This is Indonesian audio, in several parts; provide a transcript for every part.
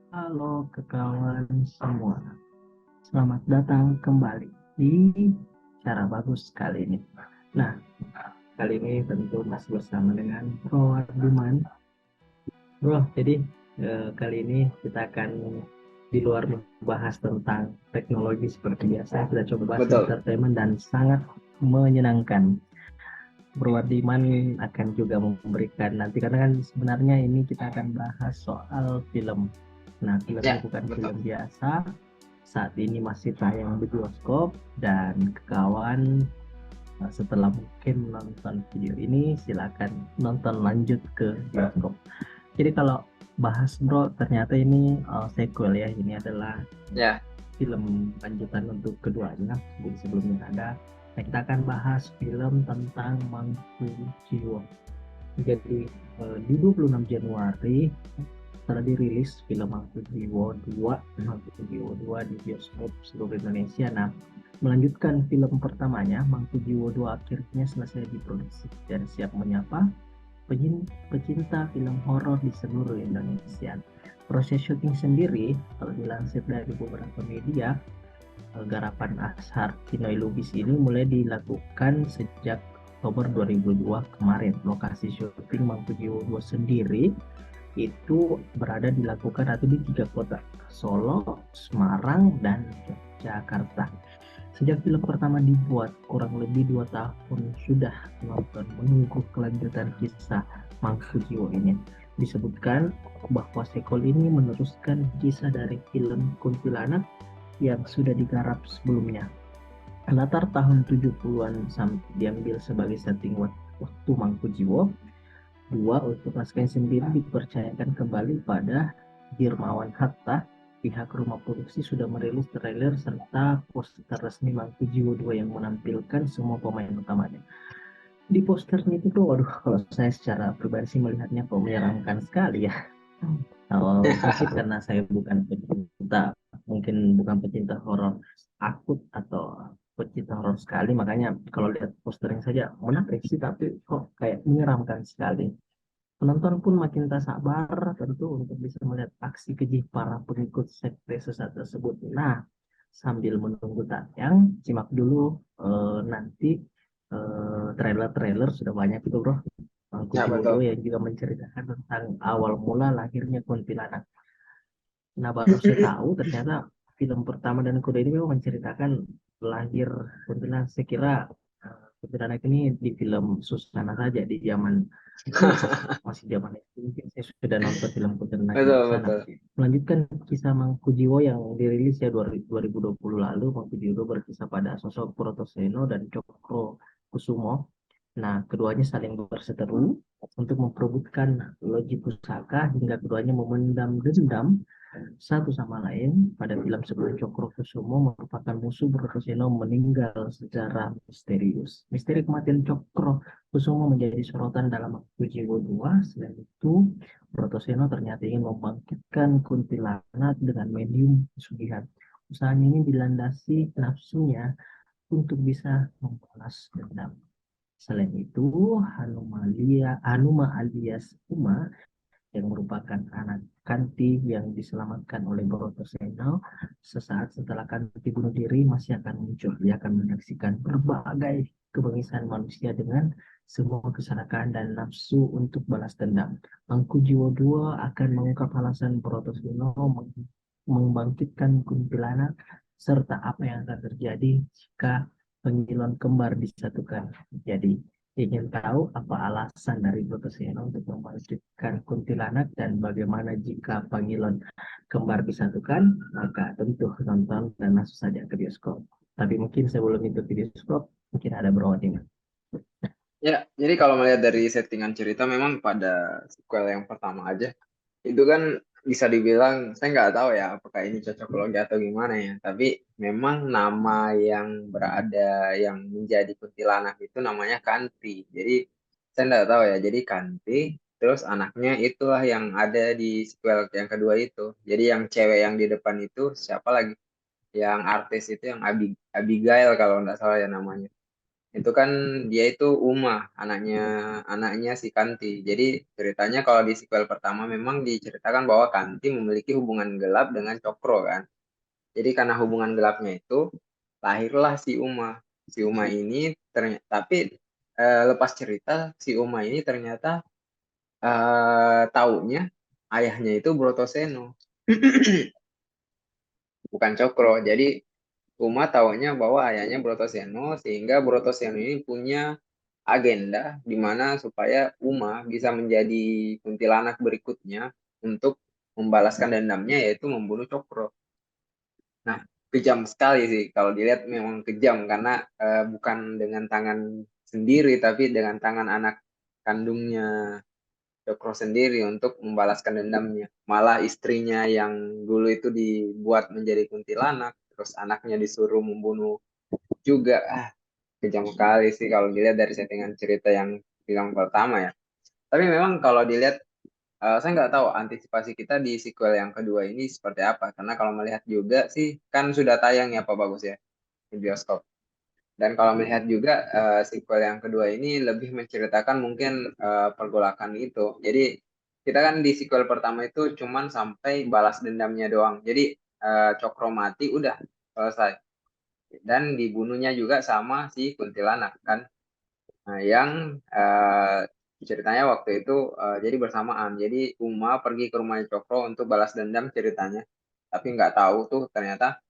Halo kawan semua, selamat datang kembali di Cara Bagus kali ini. Nah, kali ini tentu masih bersama dengan Bro Ardiman. Bro, jadi kali ini kita akan di luar membahas tentang teknologi seperti biasa, kita coba bahas Betul. entertainment dan sangat menyenangkan. Bro Ardiman akan juga memberikan nanti, karena kan sebenarnya ini kita akan bahas soal film. Nah, filmnya Ya, bukan betul. film biasa, saat ini masih tayang di bioskop, dan kawan setelah mungkin nonton video ini silakan nonton lanjut ke bioskop. Jadi kalau bahas bro, ternyata ini sequel ya, ini adalah Ya, film lanjutan untuk keduanya. Jadi sebelumnya ada. Nah, kita akan bahas film tentang Mangku Jiwo. Jadi di 26 Januari telah dirilis film Mangku Jiwo 2, Mangku Jiwo 2 di bioskop seluruh Indonesia. Nah, melanjutkan film pertamanya, Mangku Jiwo 2 akhirnya selesai diproduksi dan siap menyapa pecinta film horor di seluruh Indonesia. Proses syuting sendiri, kalau dilansir dari beberapa media, garapan Ashar Kinoy Lubis ini mulai dilakukan sejak Oktober 2002 kemarin. Lokasi syuting Mangku Jiwo 2 sendiri itu berada dilakukan atau di tiga kota, Solo, Semarang, dan Jakarta. Sejak film pertama dibuat, kurang lebih 2 tahun sudah penonton menunggu kelanjutan kisah Mangku Jiwo ini. Disebutkan bahwa sequel ini meneruskan kisah dari film Kuntilanak yang sudah digarap sebelumnya. Latar tahun 70-an diambil sebagai setting waktu Mangku Jiwo. Dua, untuk naskah sendiri dipercayakan kembali pada Dirmawan Hatta. Pihak rumah produksi sudah merilis trailer serta poster resmi Mangku Jiwo 2 yang menampilkan semua pemain utamanya. Di posternya itu tuh, waduh, kalau saya secara pribadi sih melihatnya kok menyeramkan sekali ya. Mungkin karena saya bukan pecinta, mungkin bukan pecinta horor akut atau pecinta horor sekali, makanya kalau lihat posternya saja menarik sih, tapi kok kayak menyeramkan sekali. Penonton pun makin tak sabar tentu untuk bisa melihat aksi keji para pengikut sekte sesat tersebut. Nah, sambil menunggu tayang, simak dulu nanti trailer-trailer sudah banyak itu bro. Mangku ya Jiwodo betul. yang juga menceritakan tentang awal mula lahirnya kuntilanak. Nah, baru saya tahu ternyata film pertama dan kedua ini memang menceritakan lahir kuntilanak. Saya kira kuntilanak ini di film Susana saja di zaman masih zaman itu. Mungkin saya sudah nonton film kuntilanak di Betul, sana. betul. Melanjutkan kisah Mangku Jiwo yang dirilis ya 2020 lalu. Mangku Jiwo berkisah pada sosok Protoseno dan Cokro Kusumo. Nah, keduanya saling berseteru untuk memperebutkan loji pusaka hingga keduanya memendam dendam satu sama lain. Pada film sebelum Cokro Kusumo merupakan musuh, Brotoseno meninggal secara misterius. Misteri kematian Cokro Kusumo menjadi sorotan dalam Jiwo 2. Selain itu, Brotoseno ternyata ingin membangkitkan kuntilanak dengan medium pesugihan. Usahanya ini dilandasi nafsunya untuk bisa membalas dendam. Selain itu, Hanuma alias Uma yang merupakan anak Kanti yang diselamatkan oleh Brotoseno sesaat setelah Kanti bunuh diri masih akan muncul. Dia akan menyaksikan berbagai kebengisan manusia dengan semua kesalahan dan nafsu untuk balas dendam. Mangku Jiwo 2 akan mengungkap alasan Brotoseno membangkitkan kuntilanak serta apa yang akan terjadi jika pengilon kembar disatukan. Jadi ingin tahu apa alasan dari Brotoseno untuk membangkitkan kuntilanak dan bagaimana jika pangilon kembar disatukan, maka tentu nonton dan masuk saja ke bioskop. Tapi mungkin sebelum itu ke bioskop, mungkin ada berawal. Ya, jadi kalau melihat dari settingan cerita memang pada sequel yang pertama aja, itu kan bisa dibilang, saya nggak tahu ya apakah ini cocokologi atau gimana ya, tapi memang nama yang berada yang menjadi kuntilanak itu namanya Kanti. Jadi saya nggak tahu ya, jadi Kanti, terus anaknya itulah yang ada di sequel yang kedua itu. Jadi yang cewek yang di depan itu siapa lagi? Yang artis itu yang Abigail kalau nggak salah ya namanya. itu kan dia itu Uma, anaknya anaknya si Kanti. Jadi ceritanya kalau di sequel pertama memang diceritakan bahwa Kanti memiliki hubungan gelap dengan Cokro kan. Jadi karena hubungan gelapnya itu lahirlah si Uma. Si Uma ini ternyata, tapi lepas cerita si Uma ini ternyata taunya ayahnya itu Brotoseno, bukan Cokro. Jadi Uma taunya bahwa ayahnya Brotoseno, sehingga Brotoseno ini punya agenda di mana supaya Uma bisa menjadi kuntilanak berikutnya untuk membalaskan dendamnya, yaitu membunuh Cokro. Nah, kejam sekali sih kalau dilihat, memang kejam karena bukan dengan tangan sendiri tapi dengan tangan anak kandungnya Cokro sendiri untuk membalaskan dendamnya. Malah istrinya yang dulu itu dibuat menjadi kuntilanak, terus anaknya disuruh membunuh juga. Kejam sekali sih kalau dilihat dari settingan cerita yang film pertama ya. Tapi memang kalau dilihat, saya nggak tahu antisipasi kita di sequel yang kedua ini seperti apa. Karena kalau melihat juga sih, kan sudah tayang ya Pak Bagus ya di bioskop. Dan kalau melihat juga sequel yang kedua ini lebih menceritakan mungkin pergolakan itu. Jadi kita kan di sequel pertama itu cuman sampai balas dendamnya doang. Jadi Cokro mati udah selesai. Dan dibunuhnya juga sama si kuntilanak kan. Nah, yang ceritanya waktu itu jadi bersamaan. Jadi Uma pergi ke rumah Cokro untuk balas dendam ceritanya. Tapi nggak tahu tuh ternyata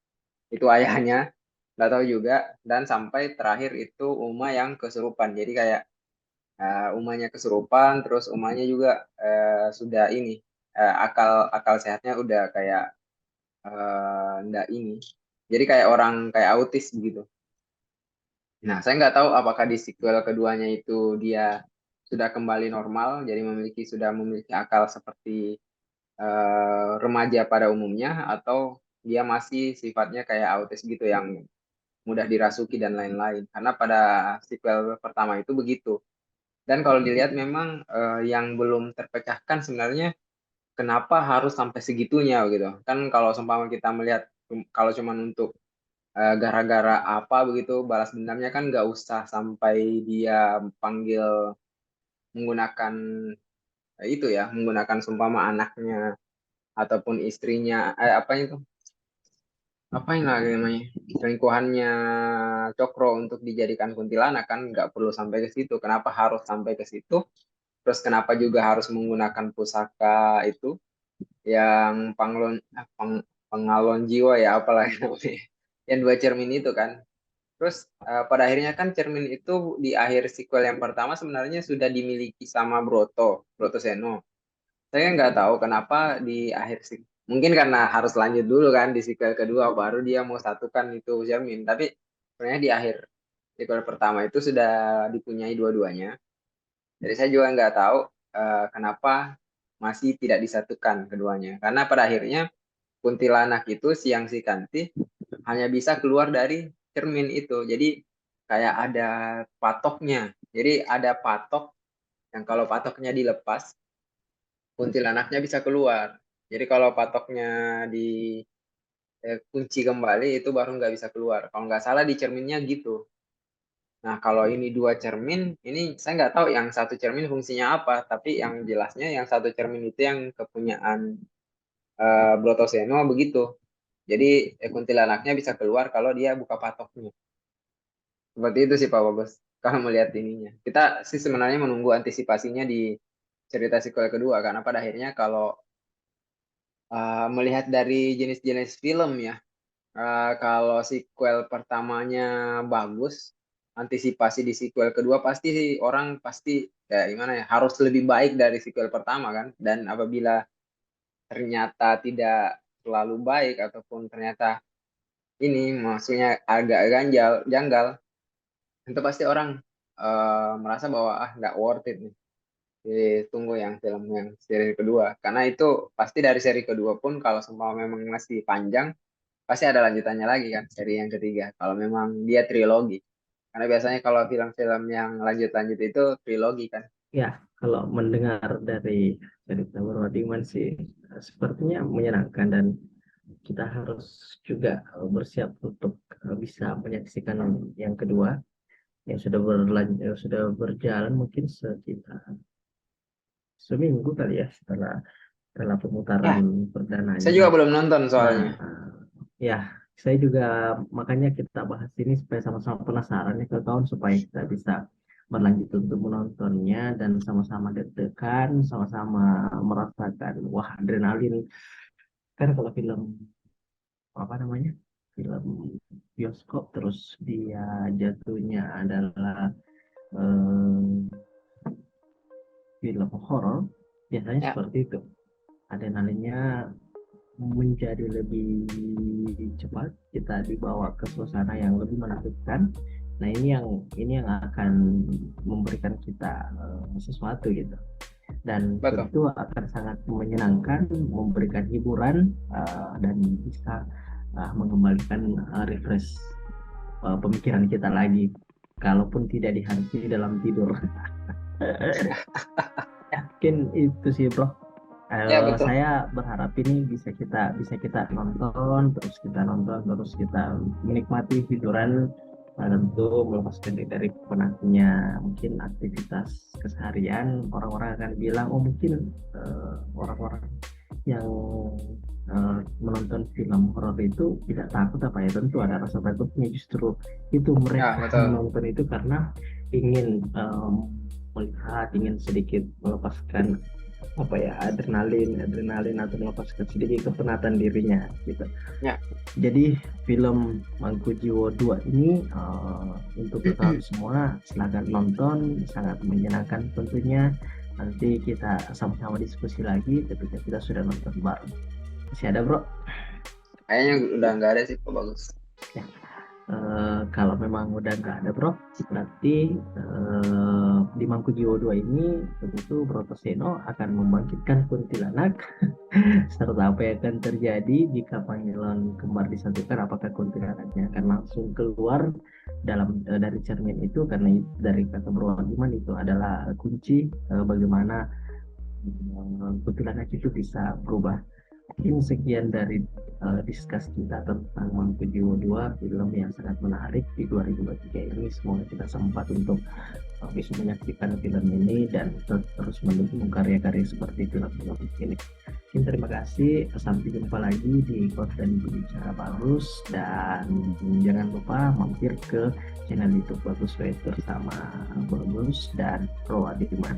itu ayahnya, nggak tahu juga. Dan sampai terakhir itu Uma yang kesurupan. Jadi kayak Umanya kesurupan, terus Umanya juga sudah ini akal akal sehatnya udah kayak nggak ini. Jadi kayak orang kayak autis begitu. Nah, saya nggak tahu apakah di sequel keduanya itu dia sudah kembali normal, jadi sudah memiliki akal seperti remaja pada umumnya, atau dia masih sifatnya kayak autis gitu yang mudah dirasuki dan lain-lain. Karena pada sequel pertama itu begitu. Dan kalau dilihat memang yang belum terpecahkan sebenarnya kenapa harus sampai segitunya gitu. Kan kalau seumpama kita melihat kalau cuma untuk gara-gara apa begitu balas dendamnya, kan nggak usah sampai dia panggil menggunakan itu ya, menggunakan seumpama anaknya ataupun istrinya, apa itu, apa yang lagi namanya, selingkuhannya Cokro untuk dijadikan kuntilanak, kan nggak perlu sampai ke situ. Kenapa harus sampai ke situ? Terus kenapa juga harus menggunakan pusaka itu yang pengalon jiwa ya, apalagi namanya, yang dua cermin itu kan. Terus pada akhirnya kan cermin itu di akhir sequel yang pertama sebenarnya sudah dimiliki sama Broto Seno. Saya nggak tahu kenapa di akhir sih. Mungkin karena harus lanjut dulu kan di sequel kedua baru dia mau satukan itu cermin. Tapi sebenarnya di akhir sequel pertama itu sudah dipunyai dua-duanya. Jadi saya juga nggak tahu kenapa masih tidak disatukan keduanya. Karena pada akhirnya kuntilanak itu siang si Kanti hanya bisa keluar dari cermin itu. Jadi kayak ada patoknya. Jadi ada patok yang kalau patoknya dilepas, kuntilanaknya bisa keluar. Jadi kalau patoknya di kunci kembali itu baru nggak bisa keluar. Kalau nggak salah di cerminnya gitu. Nah, kalau ini dua cermin, ini saya nggak tahu yang satu cermin fungsinya apa, tapi yang jelasnya yang satu cermin itu yang kepunyaan Brotoseno begitu. Jadi kuntilanaknya bisa keluar kalau dia buka patoknya. Seperti itu sih Pak Bagus. Kalau melihat ininya. Kita sih sebenarnya menunggu antisipasinya di cerita sequel kedua, karena pada akhirnya kalau melihat dari jenis-jenis film ya, kalau sequel pertamanya bagus, antisipasi di sequel kedua pasti sih orang pasti kayak gimana ya, harus lebih baik dari sequel pertama kan. Dan apabila ternyata tidak terlalu baik ataupun ternyata ini maksudnya agak janggal, itu pasti orang merasa bahwa nggak worth it nih. Jadi tunggu yang film yang seri kedua, karena itu pasti dari seri kedua pun kalau semua memang masih panjang pasti ada lanjutannya lagi kan, seri yang ketiga kalau memang dia trilogi. Karena biasanya kalau film-film yang lanjut-lanjut itu trilogi kan. Ya, kalau mendengar dari cerita Iman sih sepertinya menyenangkan, dan kita harus juga bersiap untuk bisa menyaksikan yang kedua. yang sudah berjalan mungkin sekitar seminggu kali ya setelah pemutaran Ya, saya perdananya. juga belum nonton Nah, soalnya. ya, saya juga makanya kita bahas ini supaya sama-sama penasaran ya ke kawan, supaya kita bisa berlanjut untuk menontonnya dan sama-sama deg-degan, sama-sama merasakan wah adrenalin. Kan kalau film apa namanya? Film bioskop terus dia jatuhnya adalah eh, film horor, biasanya Ya, seperti itu. Adrenalinnya menjadi lebih cepat, kita dibawa ke suasana yang lebih menakutkan. Nah, ini yang akan memberikan kita sesuatu gitu, dan betul. tentu akan sangat menyenangkan, memberikan hiburan, dan bisa mengembalikan refresh pemikiran kita lagi, kalaupun tidak dihantui dalam tidur. Yakin itu sih bro. Ya, betul. Saya berharap ini bisa kita nonton terus kita menikmati hiburan, tentu melepaskan diri dari penatnya mungkin aktivitas keseharian. Orang-orang akan bilang oh mungkin orang-orang yang menonton film horor itu tidak takut apa ya, tentu ada rasa takutnya, justru itu Ya, mereka betul. menonton itu karena ingin melihat, ingin sedikit melepaskan apa ya, adrenalin adrenalin atau melepaskan sedikit kepenatan dirinya gitu. Ya. Jadi film Mangku Jiwo 2 ini untuk kawan semua silahkan nonton, sangat menyenangkan tentunya. Nanti kita sama-sama diskusi lagi ketika kita sudah nonton bareng. Masih ada bro? Kayaknya udah nggak ada sih, kok bagus. Ya. Kalau memang udah nggak ada bro, berarti di Mangku Jiwo 2 ini tentu Bro Toseno akan membangkitkan kuntilanak. Serta apa yang akan terjadi jika panggilan kembar disatukan, apakah kuntilanaknya akan langsung keluar dari cermin itu, karena dari kata Bro Iman itu adalah kunci bagaimana kuntilanak itu bisa berubah. Mungkin sekian dari diskus kita tentang Mangku Jiwo 2, film yang sangat menarik di 2023 ini. Semoga kita sempat untuk bisa menyaksikan film ini dan terus mendukung karya-karya seperti film-film ini. Mungkin terima kasih, sampai jumpa lagi di konten Bicara Bagus, dan jangan lupa mampir ke channel YouTube Bagus Writer sama Bagus dan Pro Adiman.